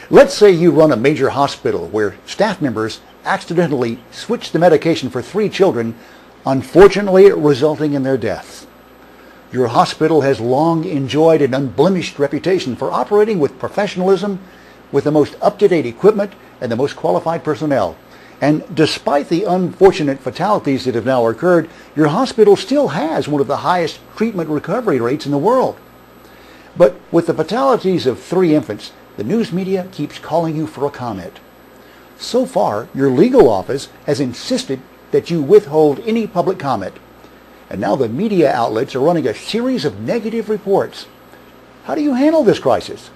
Let's say you run a major hospital where staff members accidentally switched the medication for 3 children, unfortunately resulting in their deaths. Your hospital has long enjoyed an unblemished reputation for operating with professionalism, with the most up-to-date equipment and the most qualified personnel. And despite the unfortunate fatalities that have now occurred, your hospital still has one of the highest treatment recovery rates in the world. But with the fatalities of 3 infants, the news media keeps calling you for a comment. So far, your legal office has insisted that you withhold any public comment. And now the media outlets are running a series of negative reports. How do you handle this crisis?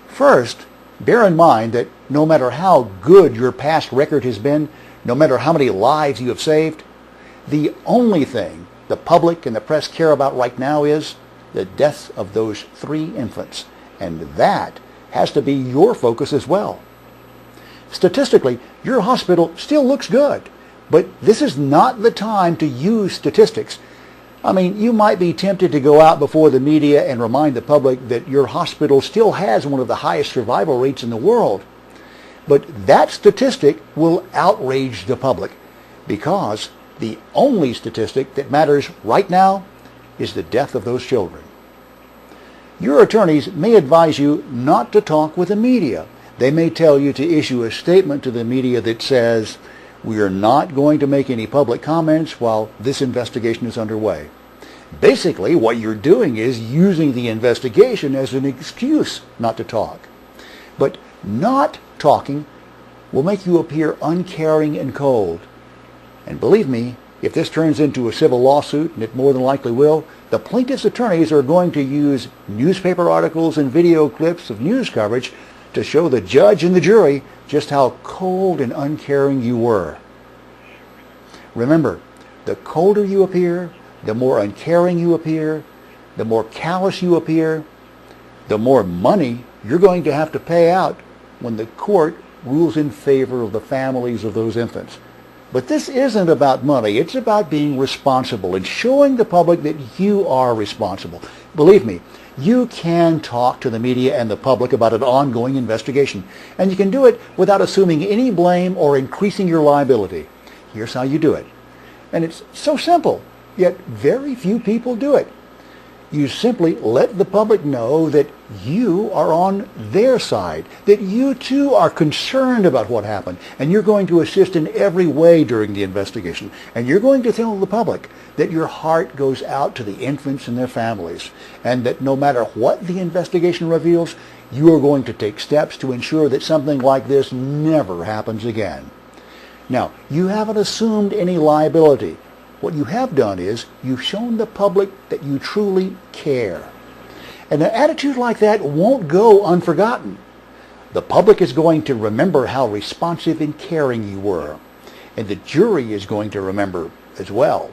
First, bear in mind that no matter how good your past record has been, no matter how many lives you have saved, the only thing the public and the press care about right now is the deaths of those 3 infants. And that has to be your focus as well. Statistically, your hospital still looks good, but this is not the time to use statistics. I mean, you might be tempted to go out before the media and remind the public that your hospital still has one of the highest survival rates in the world. But that statistic will outrage the public, because the only statistic that matters right now is the death of those children. Your attorneys may advise you not to talk with the media. They may tell you to issue a statement to the media that says, "We are not going to make any public comments while this investigation is underway." Basically, what you're doing is using the investigation as an excuse not to talk. But not talking will make you appear uncaring and cold. And believe me, if this turns into a civil lawsuit, and it more than likely will, the plaintiff's attorneys are going to use newspaper articles and video clips of news coverage to show the judge and the jury just how cold and uncaring you were. Remember, the colder you appear, the more uncaring you appear, the more callous you appear, the more money you're going to have to pay out when the court rules in favor of the families of those infants. But this isn't about money. It's about being responsible and showing the public that you are responsible. Believe me, you can talk to the media and the public about an ongoing investigation, and you can do it without assuming any blame or increasing your liability. Here's how you do it. And it's so simple, yet very few people do it. You simply let the public know that you are on their side, that you too are concerned about what happened, and you're going to assist in every way during the investigation. And you're going to tell the public that your heart goes out to the infants and their families, and that no matter what the investigation reveals, you are going to take steps to ensure that something like this never happens again. Now, you haven't assumed any liability. What you have done is you've shown the public that you truly care. And an attitude like that won't go unforgotten. The public is going to remember how responsive and caring you were. And the jury is going to remember as well.